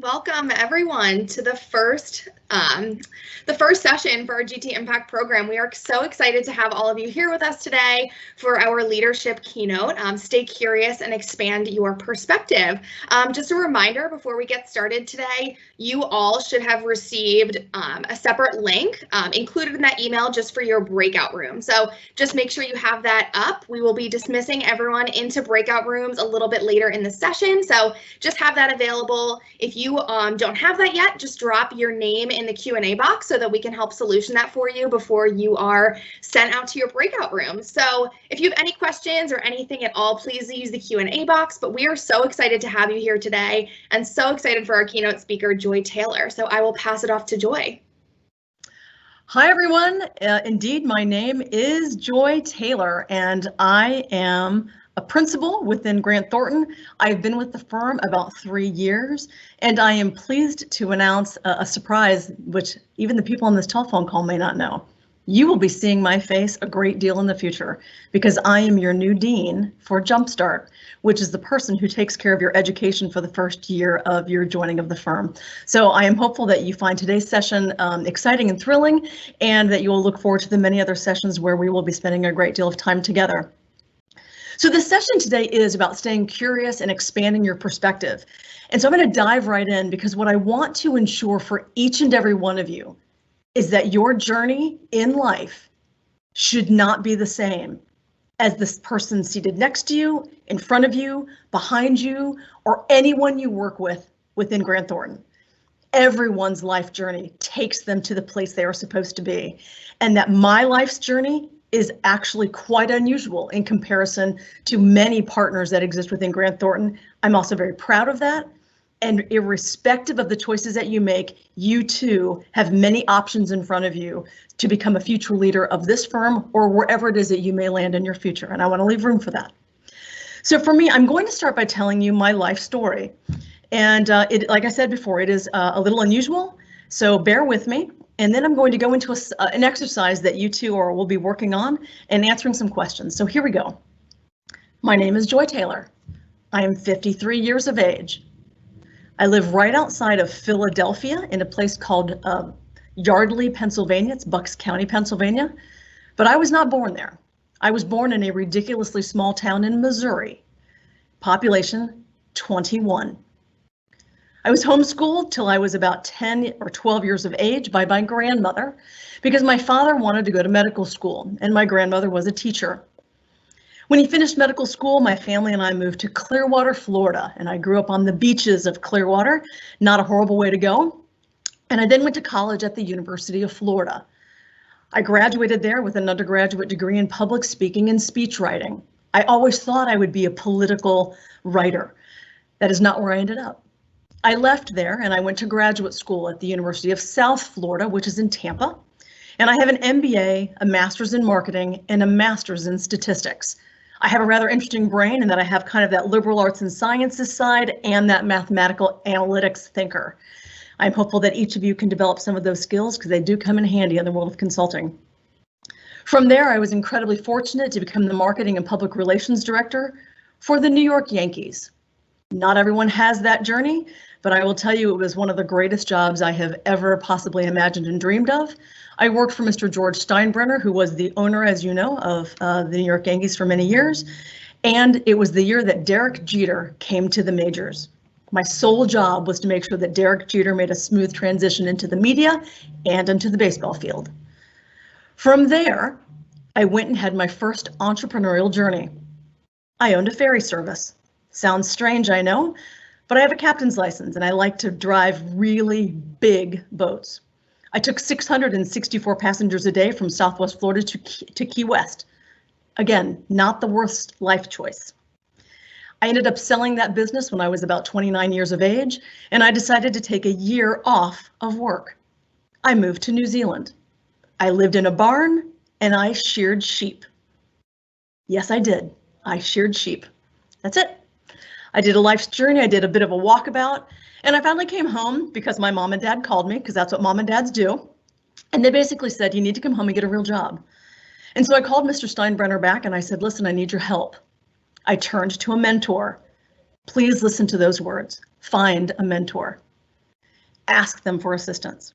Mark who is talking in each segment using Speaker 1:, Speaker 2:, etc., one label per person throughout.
Speaker 1: welcome everyone to the first session for our GT Impact program. We are so excited to have all of you here with us today for our leadership keynote. Stay curious and expand your perspective. Just a reminder before we get started today, you all should have received a separate link included in that email just for your breakout room. So just make sure you have that up. We will be dismissing everyone into breakout rooms a little bit later in the session. So just have that available. If you don't have that yet, just drop your name in the Q&A box so that we can help solution that for you before you are sent out to your breakout room. So if you have any questions or anything at all, please use the Q&A box. But we are so excited to have you here today and so excited for our keynote speaker, Joy Taylor. So I will pass it off to Joy.
Speaker 2: Hi, everyone. Indeed, my name is Joy Taylor, and I am a principal within Grant Thornton. I've been with the firm about 3 years, and I am pleased to announce a surprise, which even the people on this telephone call may not know. You will be seeing my face a great deal in the future because I am your new dean for Jumpstart, which is the person who takes care of your education for the first year of your joining of the firm. So I am hopeful that you find today's session exciting and thrilling, and that you will look forward to the many other sessions where we will be spending a great deal of time together. So this session today is about staying curious and expanding your perspective. And so I'm going to dive right in because what I want to ensure for each and every one of you is that your journey in life should not be the same as this person seated next to you, in front of you, behind you, or anyone you work with within Grant Thornton. Everyone's life journey takes them to the place they are supposed to be. And that my life's journey is actually quite unusual in comparison to many partners that exist within Grant Thornton. I'm also very proud of that. And irrespective of the choices that you make, you too have many options in front of you to become a future leader of this firm or wherever it is that you may land in your future. And I want to leave room for that. So for me, I'm going to start by telling you my life story. And like I said before, it is a little unusual, so bear with me. And then I'm going to go into an exercise that you two will be working on and answering some questions. So here we go. My name is Joy Taylor. I am 53 years of age. I live right outside of Philadelphia in a place called Yardley, Pennsylvania. It's Bucks County, Pennsylvania. But I was not born there. I was born in a ridiculously small town in Missouri. Population 21. I was homeschooled till I was about 10 or 12 years of age by my grandmother because my father wanted to go to medical school and my grandmother was a teacher. When he finished medical school, my family and I moved to Clearwater, Florida, and I grew up on the beaches of Clearwater, not a horrible way to go. And I then went to college at the University of Florida. I graduated there with an undergraduate degree in public speaking and speech writing. I always thought I would be a political writer. That is not where I ended up. I left there and I went to graduate school at the University of South Florida, which is in Tampa. And I have an MBA, a master's in marketing, and a master's in statistics. I have a rather interesting brain in that I have kind of that liberal arts and sciences side and that mathematical analytics thinker. I'm hopeful that each of you can develop some of those skills because they do come in handy in the world of consulting. From there, I was incredibly fortunate to become the marketing and public relations director for the New York Yankees. Not everyone has that journey, but I will tell you it was one of the greatest jobs I have ever possibly imagined and dreamed of. I worked for Mr. George Steinbrenner, who was the owner, as you know, of the New York Yankees for many years. And it was the year that Derek Jeter came to the majors. My sole job was to make sure that Derek Jeter made a smooth transition into the media and into the baseball field. From there, I went and had my first entrepreneurial journey. I owned a ferry service. Sounds strange, I know, but I have a captain's license and I like to drive really big boats. I took 664 passengers a day from Southwest Florida to Key West. Again, not the worst life choice. I ended up selling that business when I was about 29 years of age, and I decided to take a year off of work. I moved to New Zealand. I lived in a barn and I sheared sheep. Yes, I did. I sheared sheep. That's it. I did a life's journey. I did a bit of a walkabout, and I finally came home because my mom and dad called me because that's what mom and dads do. And they basically said, you need to come home and get a real job. And so I called Mr. Steinbrenner back and I said, listen, I need your help. I turned to a mentor. Please listen to those words. Find a mentor. ask them for assistance.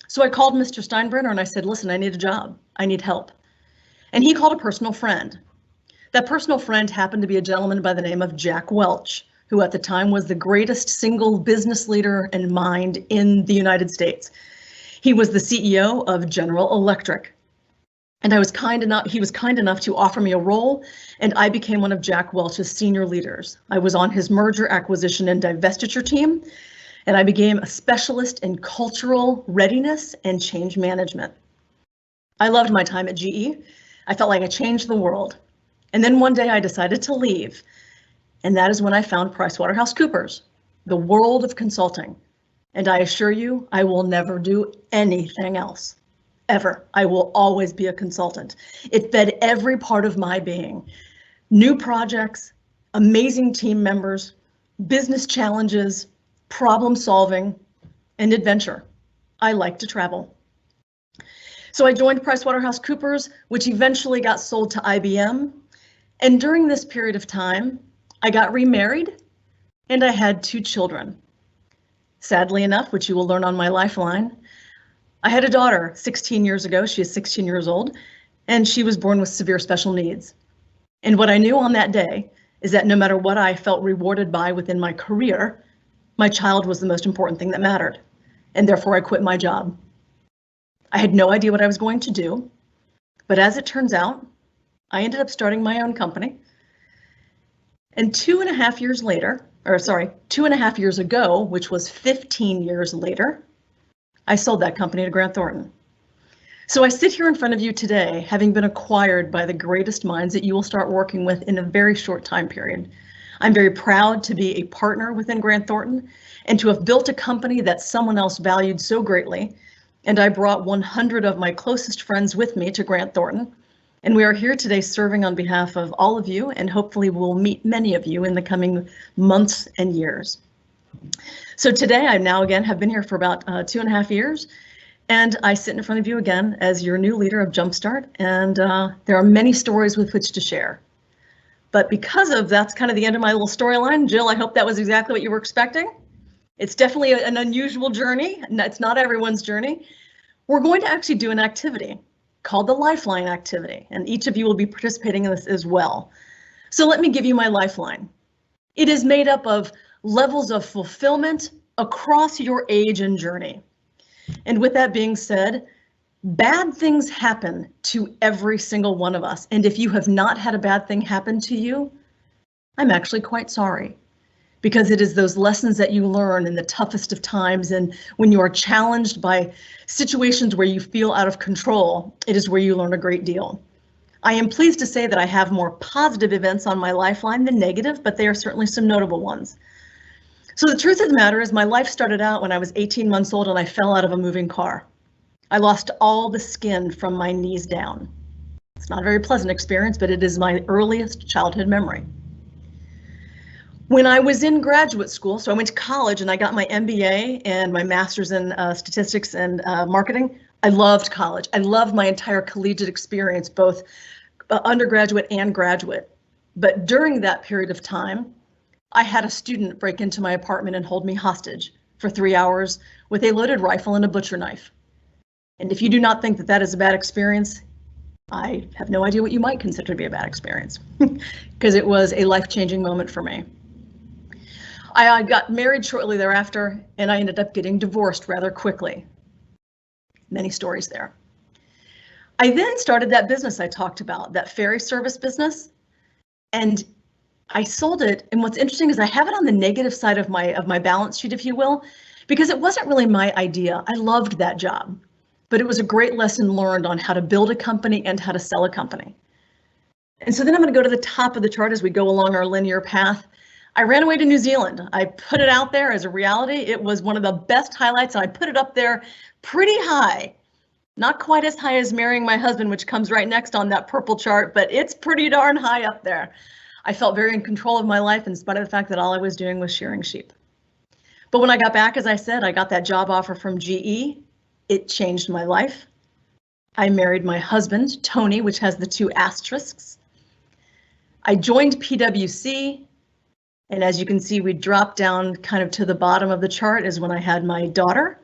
Speaker 2: So I called Mr. Steinbrenner and I said, listen, I need a job. I need help. And he called a personal friend. That personal friend happened to be a gentleman by the name of Jack Welch, who at the time was the greatest single business leader and mind in the United States. He was the CEO of General Electric. And he was kind enough to offer me a role, and I became one of Jack Welch's senior leaders. I was on his merger, acquisition, and divestiture team, and I became a specialist in cultural readiness and change management. I loved my time at GE. I felt like I changed the world. And then one day I decided to leave, and that is when I found PricewaterhouseCoopers, the world of consulting. And I assure you, I will never do anything else. Ever. I will always be a consultant. It fed every part of my being. New projects, amazing team members, business challenges, problem solving, and adventure. I like to travel. So I joined PricewaterhouseCoopers, which eventually got sold to IBM. And during this period of time, I got remarried and I had 2 children. Sadly enough, which you will learn on my lifeline, I had a daughter 16 years ago. She is 16 years old, and she was born with severe special needs. And what I knew on that day is that no matter what I felt rewarded by within my career, my child was the most important thing that mattered. And therefore I quit my job. I had no idea what I was going to do, but as it turns out, I ended up starting my own company. And 2.5 years later, 2.5 years ago, which was 15 years later, I sold that company to Grant Thornton. So I sit here in front of you today, having been acquired by the greatest minds that you will start working with in a very short time period. I'm very proud to be a partner within Grant Thornton and to have built a company that someone else valued so greatly. And I brought 100 of my closest friends with me to Grant Thornton. And we are here today serving on behalf of all of you, and hopefully we'll meet many of you in the coming months and years. So today I now again have been here for about 2.5 years, and I sit in front of you again as your new leader of Jumpstart, and there are many stories with which to share. But because of that's kind of the end of my little storyline, Jill, I hope that was exactly what you were expecting. It's definitely an unusual journey, and it's not everyone's journey. We're going to actually do an activity called the Lifeline activity, and each of you will be participating in this as well. So let me give you my lifeline. It is made up of levels of fulfillment across your age and journey. And with that being said, bad things happen to every single one of us. And if you have not had a bad thing happen to you, I'm actually quite sorry, because it is those lessons that you learn in the toughest of times, and when you are challenged by situations where you feel out of control, it is where you learn a great deal. I am pleased to say that I have more positive events on my lifeline than negative, but they are certainly some notable ones. So the truth of the matter is my life started out when I was 18 months old and I fell out of a moving car. I lost all the skin from my knees down. It's not a very pleasant experience, but it is my earliest childhood memory. When I was in graduate school, so I went to college and I got my MBA and my master's in statistics and marketing. I loved college. I loved my entire collegiate experience, both undergraduate and graduate. But during that period of time, I had a student break into my apartment and hold me hostage for 3 hours with a loaded rifle and a butcher knife. And if you do not think that that is a bad experience, I have no idea what you might consider to be a bad experience, because it was a life-changing moment for me. I got married shortly thereafter, and I ended up getting divorced rather quickly. Many stories there. I then started that business I talked about, that ferry service business, and I sold it. And what's interesting is I have it on the negative side of my balance sheet, if you will, because it wasn't really my idea. I loved that job, but it was a great lesson learned on how to build a company and how to sell a company. And so then I'm going to go to the top of the chart as we go along our linear path. I ran away to New Zealand. I put it out there as a reality. It was one of the best highlights, and I put it up there pretty high. Not quite as high as marrying my husband, which comes right next on that purple chart, but it's pretty darn high up there. I felt very in control of my life in spite of the fact that all I was doing was shearing sheep. But when I got back, as I said, I got that job offer from GE. It changed my life. I married my husband, Tony, which has the 2 asterisks. I joined PwC. And as you can see, we dropped down kind of to the bottom of the chart is when I had my daughter,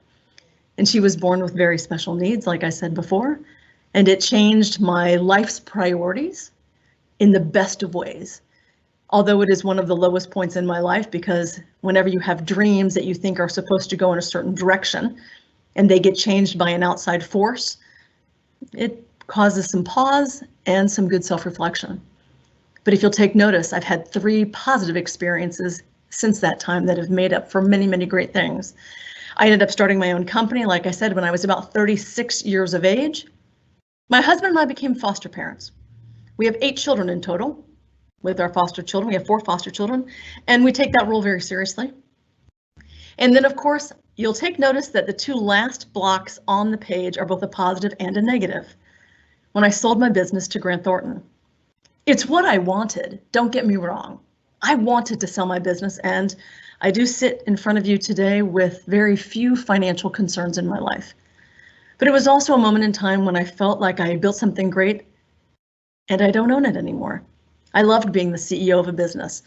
Speaker 2: and she was born with very special needs, like I said before, and it changed my life's priorities in the best of ways. Although it is one of the lowest points in my life, because whenever you have dreams that you think are supposed to go in a certain direction and they get changed by an outside force, it causes some pause and some good self-reflection. But if you'll take notice, I've had 3 positive experiences since that time that have made up for many, many great things. I ended up starting my own company, like I said, when I was about 36 years of age. My husband and I became foster parents. We have 8 children in total. With our foster children, we have 4 foster children, and we take that role very seriously. And then, of course, you'll take notice that the 2 last blocks on the page are both a positive and a negative. When I sold my business to Grant Thornton, it's what I wanted. Don't get me wrong. I wanted to sell my business, and I do sit in front of you today with very few financial concerns in my life. But it was also a moment in time when I felt like I built something great and I don't own it anymore. I loved being the CEO of a business,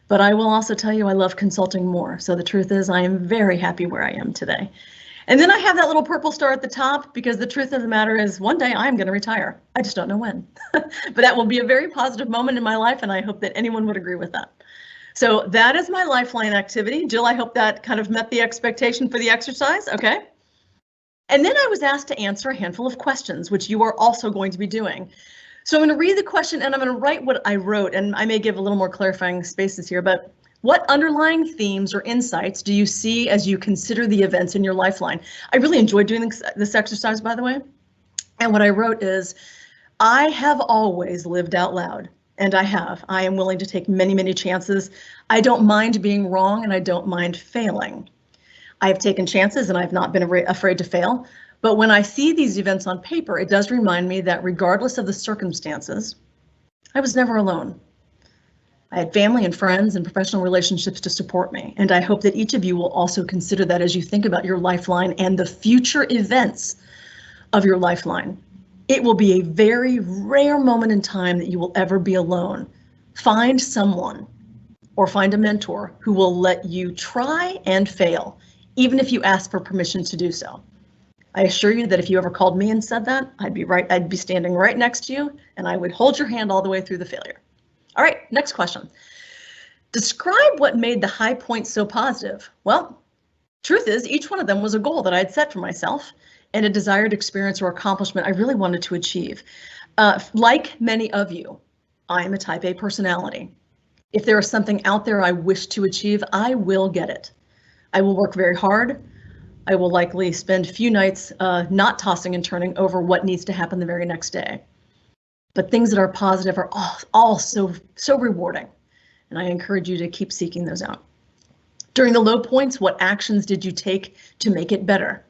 Speaker 2: but I will also tell you I love consulting more. So the truth is I am very happy where I am today. And then I have that little purple star at the top because the truth of the matter is one day I'm going to retire. I just don't know when. But that will be a very positive moment in my life, and I hope that anyone would agree with that. So that is my lifeline activity. Jill, I hope that kind of met the expectation for the exercise. Okay. And then I was asked to answer a handful of questions, which you are also going to be doing. So I'm going to read the question and I'm going to write what I wrote, and I may give a little more clarifying spaces here, but what underlying themes or insights do you see as you consider the events in your lifeline? I really enjoyed doing this exercise, by the way. And what I wrote is, I have always lived out loud, and I have. I am willing to take many, many chances. I don't mind being wrong, and I don't mind failing. I have taken chances, and I've not been afraid to fail. But when I see these events on paper, it does remind me that regardless of the circumstances, I was never alone. I had family and friends and professional relationships to support me, and I hope that each of you will also consider that as you think about your lifeline and the future events of your lifeline. It will be a very rare moment in time that you will ever be alone. Find someone or find a mentor who will let you try and fail, even if you ask for permission to do so. I assure you that if you ever called me and said that, I'd be standing right next to you and I would hold your hand all the way through the failure. All right, next question. Describe what made the high points so positive. Well, truth is, each one of them was a goal that I had set for myself and a desired experience or accomplishment I really wanted to achieve. Like many of you, I am a type A personality. If there is something out there I wish to achieve, I will get it. I will work very hard. I will likely spend a few nights not tossing and turning over what needs to happen the very next day. But things that are positive are all so rewarding, and I encourage you to keep seeking those out. During the low points, what actions did you take to make it better?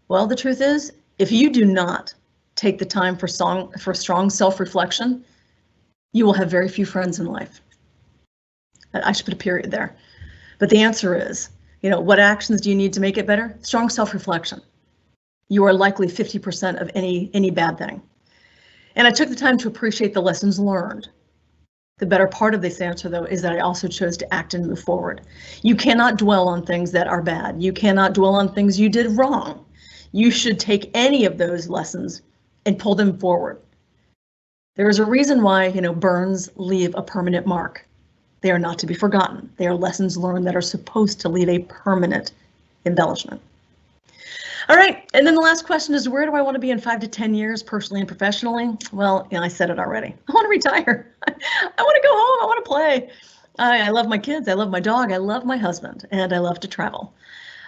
Speaker 2: Well, the truth is, if you do not take the time for strong self-reflection, you will have very few friends in life. I should put a period there. But the answer is, what actions do you need to make it better? Strong self-reflection. You are likely 50% of any bad thing. And I took the time to appreciate the lessons learned. The better part of this answer, though, is that I also chose to act and move forward. You cannot dwell on things that are bad. You cannot dwell on things you did wrong. You should take any of those lessons and pull them forward. There is a reason why, burns leave a permanent mark. They are not to be forgotten. They are lessons learned that are supposed to leave a permanent embellishment. All right, and then the last question is, where do I want to be in 5 to 10 years, personally and professionally? Well, I said it already. I want to retire. I want to go home. I want to play. I love my kids. I love my dog. I love my husband, and I love to travel.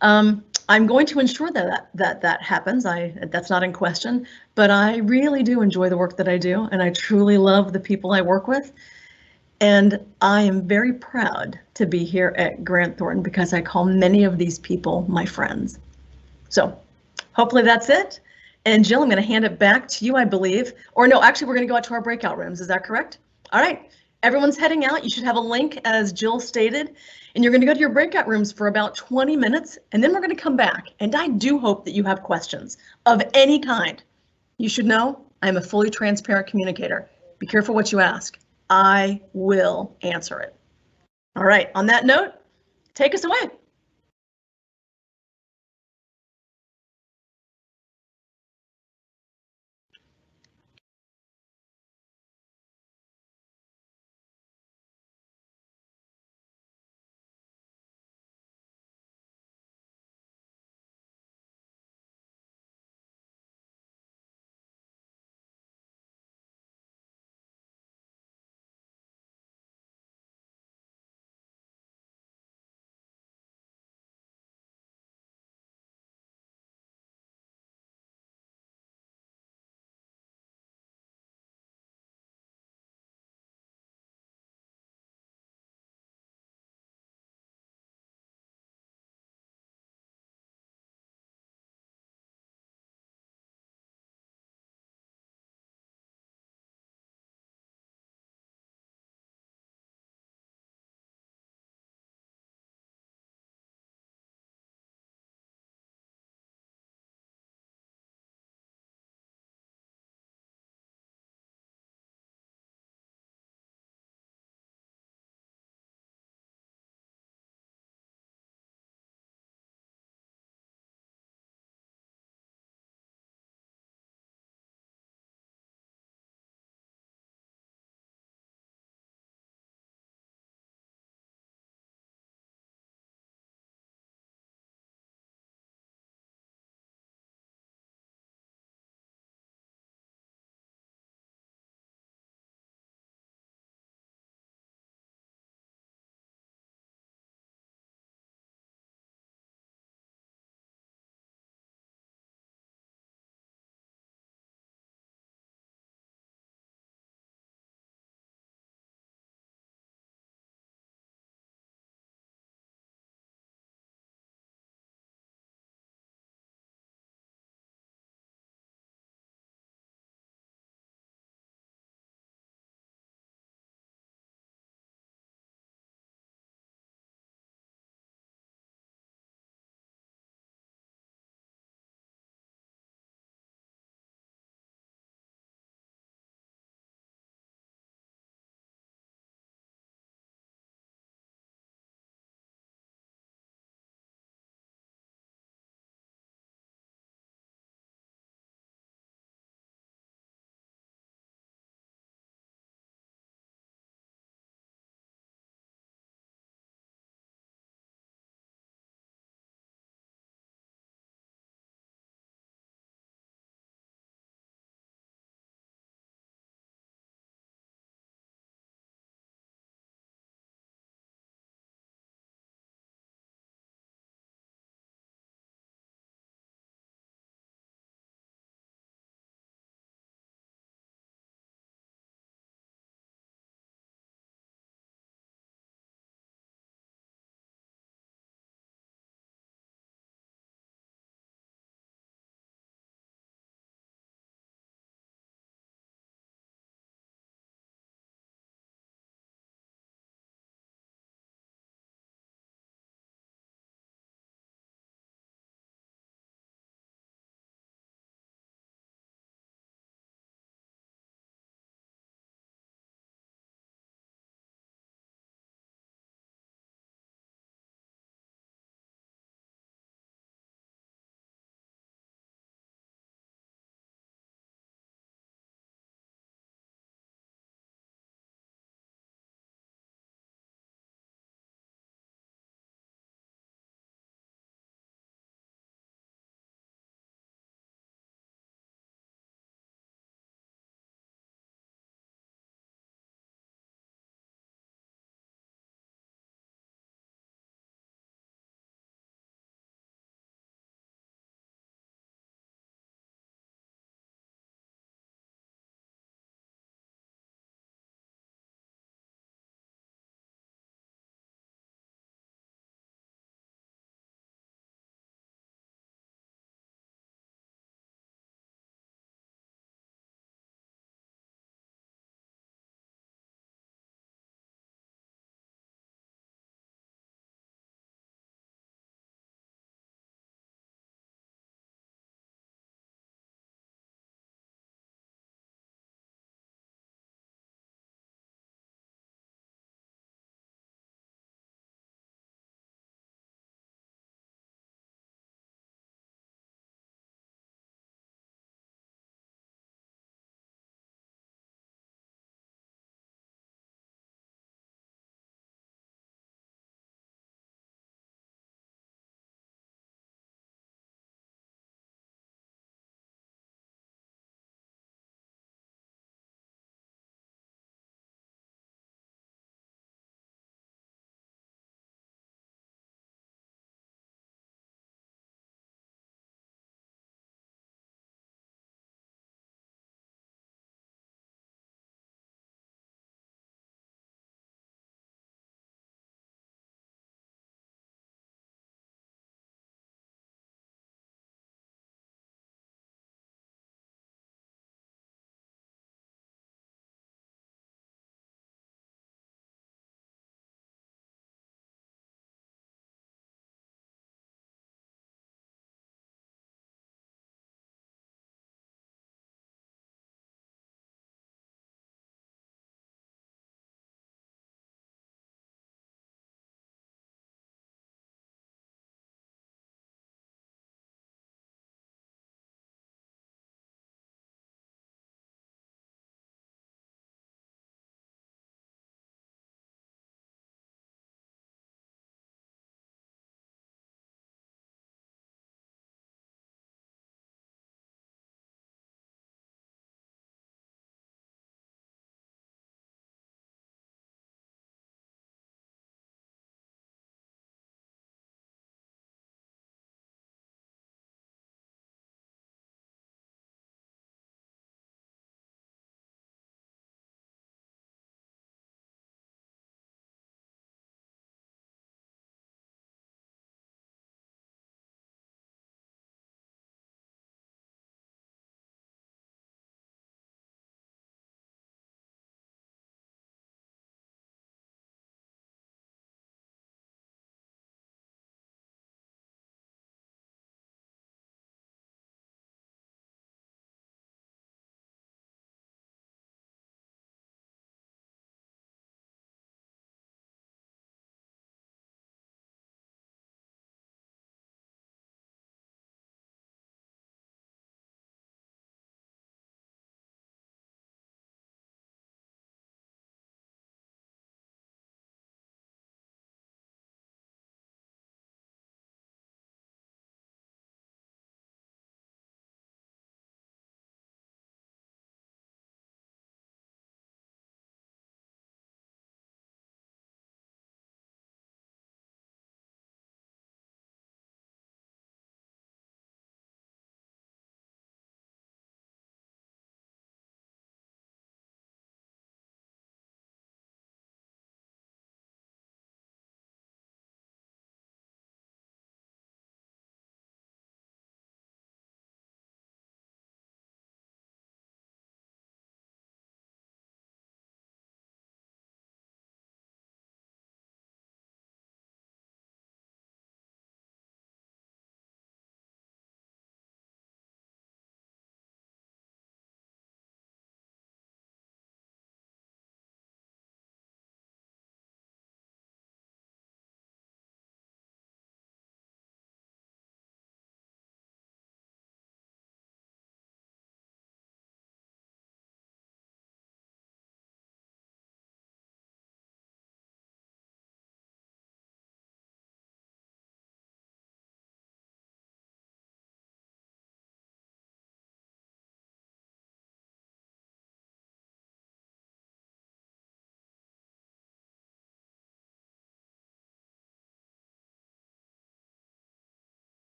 Speaker 2: I'm going to ensure that happens. That's not in question, but I really do enjoy the work that I do, and I truly love the people I work with. And I am very proud to be here at Grant Thornton because I call many of these people my friends. So hopefully that's it. And Jill, I'm going to hand it back to you, I believe. Or no, actually, we're going to go out to our breakout rooms. Is that correct? All right. Everyone's heading out. You should have a link, as Jill stated, and you're going to go to your breakout rooms for about 20 minutes, and then we're going to come back. And I do hope that you have questions of any kind. You should know I'm a fully transparent communicator. Be careful what you ask. I will answer it. All right, on that note, take us away.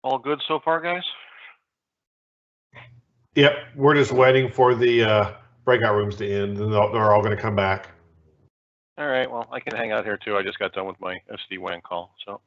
Speaker 3: All good so far, guys?
Speaker 4: Yep, we're just waiting for the breakout rooms to end, and they're all going to come back.
Speaker 3: All right, well, I can hang out here too. I just got done with my SD-WAN call, so.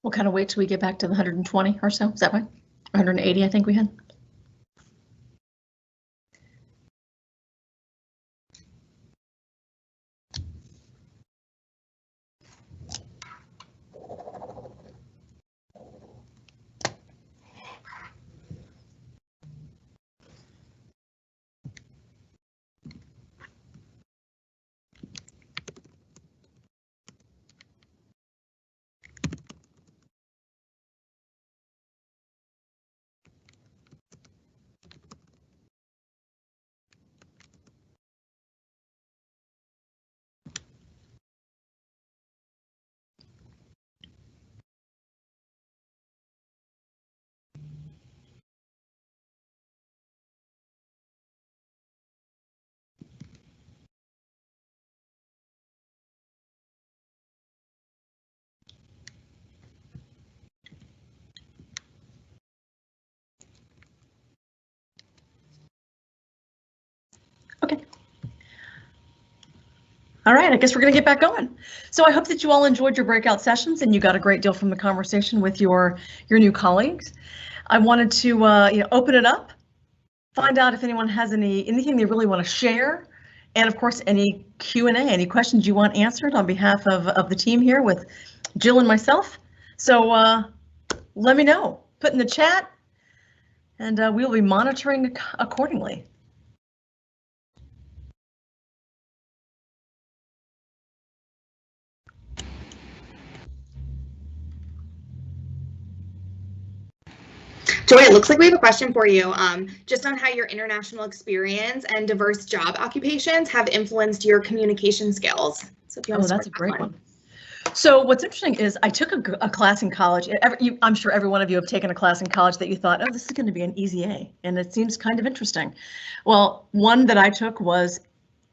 Speaker 2: We'll kind of wait till we get back to the 120 or so. Is that right? 180, I think we had. Okay. All right, I guess we're going to get back going. So I hope that you all enjoyed your breakout sessions and you got a great deal from the conversation with your new colleagues. I wanted to open it up, find out if anyone has anything they really want to share, and of course any Q&A, any questions you want answered on behalf of the team here with Jill and myself. So let me know, put in the chat, and we'll be monitoring accordingly.
Speaker 1: Joy, it looks like we have a question for you, just on how your international experience and diverse job occupations have influenced your communication skills. So if you want to
Speaker 2: that's a great one. So what's interesting is I took a class in college. I'm sure every one of you have taken a class in college that you thought, oh, this is going to be an easy A, and it seems kind of interesting. Well, one that I took was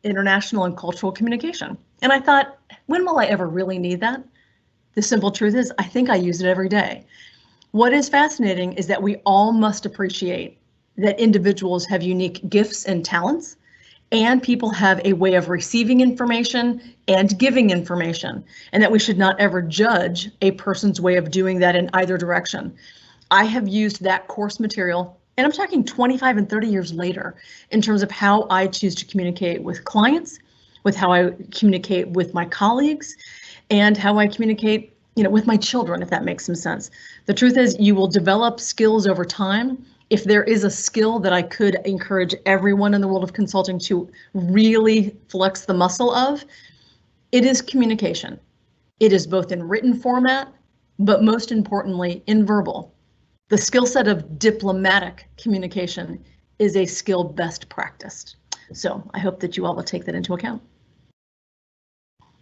Speaker 2: international and cultural communication. And I thought, when will I ever really need that? The simple truth is, I think I use it every day. What is fascinating is that we all must appreciate that individuals have unique gifts and talents, and people have a way of receiving information and giving information, and that we should not ever judge a person's way of doing that in either direction. I have used that course material, and I'm talking 25 and 30 years later, in terms of how I choose to communicate with clients, with how I communicate with my colleagues, and how I communicate with my children, if that makes some sense. The truth is, you will develop skills over time. If there is a skill that I could encourage everyone in the world of consulting to really flex the muscle of, it is communication. It is both in written format, but most importantly, in verbal. The skill set of diplomatic communication is a skill best practiced. So I hope that you all will take that into account.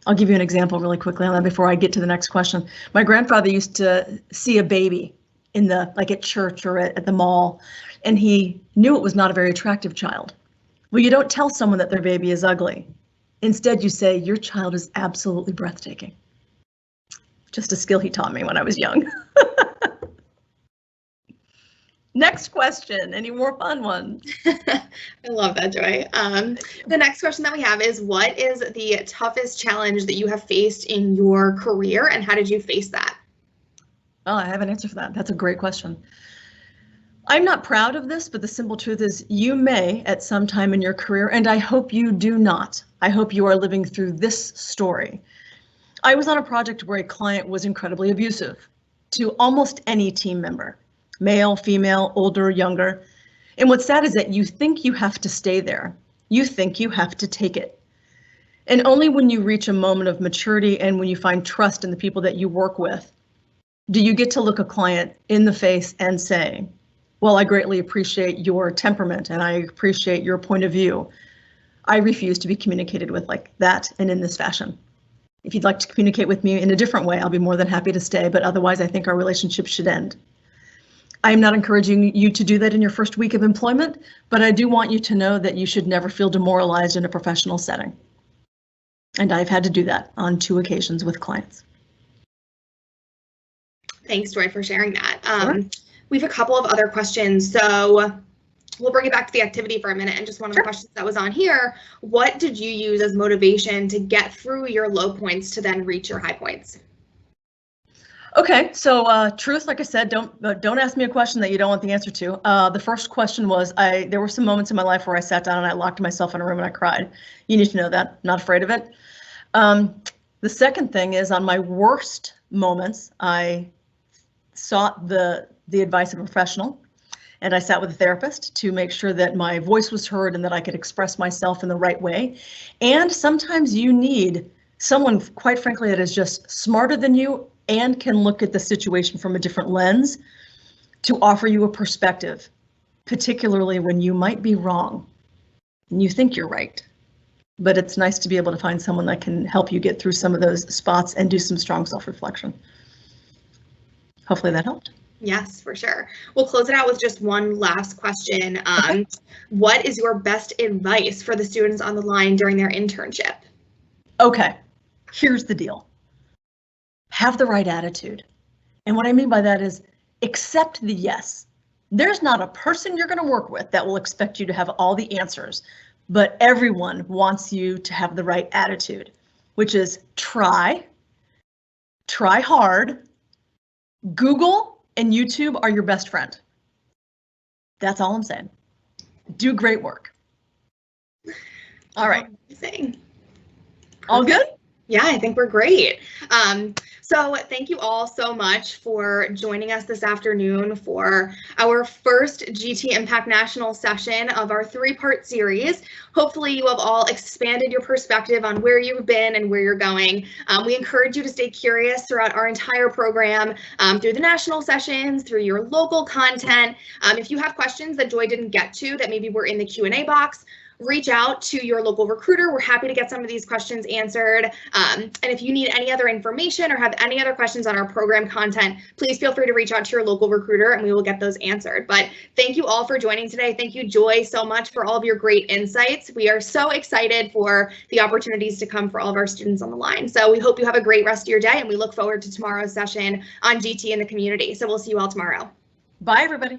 Speaker 2: I'll give you an example really quickly on that before I get to the next question. My grandfather used to see a baby at church or at the mall, and he knew it was not a very attractive child. Well, you don't tell someone that their baby is ugly. Instead, you say, your child is absolutely breathtaking. Just a skill he taught me when I was young. Next question, any more fun ones?
Speaker 1: I love that, Joy. The next question that we have is, what is the toughest challenge that you have faced in your career, and how did you face that?
Speaker 2: Oh, I have an answer for that. That's a great question. I'm not proud of this, but the simple truth is you may at some time in your career, and I hope you do not. I hope you are living through this story. I was on a project where a client was incredibly abusive to almost any team member. Male, female, older, younger. And what's sad is that you think you have to stay there. You think you have to take it. And only when you reach a moment of maturity and when you find trust in the people that you work with, do you get to look a client in the face and say, well, I greatly appreciate your temperament and I appreciate your point of view. I refuse to be communicated with like that and in this fashion. If you'd like to communicate with me in a different way, I'll be more than happy to stay, but otherwise I think our relationship should end. I am not encouraging you to do that in your first week of employment, but I do want you to know that you should never feel demoralized in a professional setting. And I've had to do that on 2 occasions with clients.
Speaker 1: Thanks, Joy, for sharing that.
Speaker 2: Sure.
Speaker 1: We have a couple of other questions, so we'll bring it back to the activity for a minute. And just one of the questions that was on here, what did you use as motivation to get through your low points to then reach your high points?
Speaker 2: Okay, so truth, like I said, don't ask me a question that you don't want the answer to. The first question was, there were some moments in my life where I sat down and I locked myself in a room and I cried. You need to know that. I'm not afraid of it. The second thing is, on my worst moments, I sought the advice of a professional, and I sat with a therapist to make sure that my voice was heard and that I could express myself in the right way. And sometimes you need someone, quite frankly, that is just smarter than you and can look at the situation from a different lens to offer you a perspective, particularly when you might be wrong and you think you're right. But it's nice to be able to find someone that can help you get through some of those spots and do some strong self-reflection. Hopefully that helped.
Speaker 1: Yes, for sure. We'll close it out with just one last question.
Speaker 2: Okay.
Speaker 1: What is your best advice for the students on the line during their internship?
Speaker 2: Okay, here's the deal. Have the right attitude. And what I mean by that is accept the yes. There's not a person you're going to work with that will expect you to have all the answers, but everyone wants you to have the right attitude, which is try hard. Google and YouTube are your best friend. That's all I'm saying. Do great work. All right.
Speaker 1: Amazing.
Speaker 2: All good?
Speaker 1: Yeah, I think we're great. So thank you all so much for joining us this afternoon for our first GT Impact National session of our 3-part series. Hopefully you have all expanded your perspective on where you've been and where you're going. We encourage you to stay curious throughout our entire program, through the national sessions, through your local content. If you have questions that Joy didn't get to that maybe were in the Q&A box, reach out to your local recruiter. We're happy to get some of these questions answered. And if you need any other information or have any other questions on our program content, please feel free to reach out to your local recruiter and we will get those answered. But thank you all for joining today. Thank you, Joy, so much for all of your great insights. We are so excited for the opportunities to come for all of our students on the line. So we hope you have a great rest of your day and we look forward to tomorrow's session on GT in the community. So we'll see you all tomorrow.
Speaker 2: Bye, everybody.